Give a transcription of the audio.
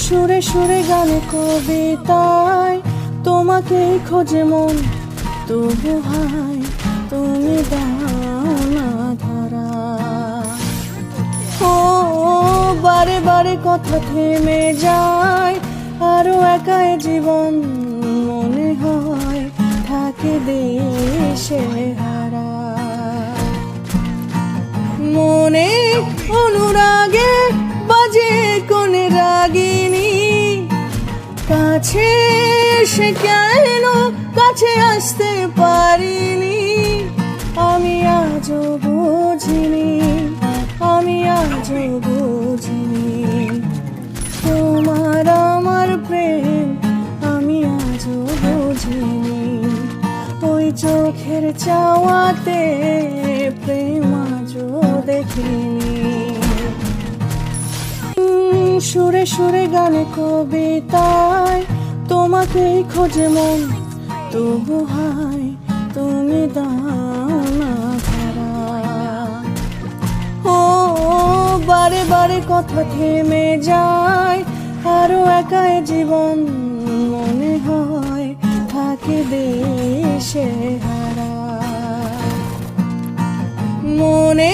সুরে সুরে গানে কবিতায় তোমাকেই খোঁজে মন, তবু হায় তুমি দাও না ধরা। ও বারে বারে কথা থেমে যায়, আরো একাই জীবন মনে হয় থাকে দেশে হারা। মনে অনুরাগে বাজে কোন রাগিনী, কাছে সে কেন কাছে আসতে পারিনি। আমি আজও বুঝিনি, আমি আজও বুঝিনি তোমার আমার প্রেম, আমি আজও বুঝিনি। ওই চোখের চাওয়াতে প্রেম আজও দেখিনি। সুরে সুরে গানে কবিতায় তোমাকেই খোঁজে মন, তবু হায় তুমি দাও না ধরা। ও বারে বারে কথা থেমে যায়, আরো একাই জীবন মনে হয় থাকে দেশে হারা। মনে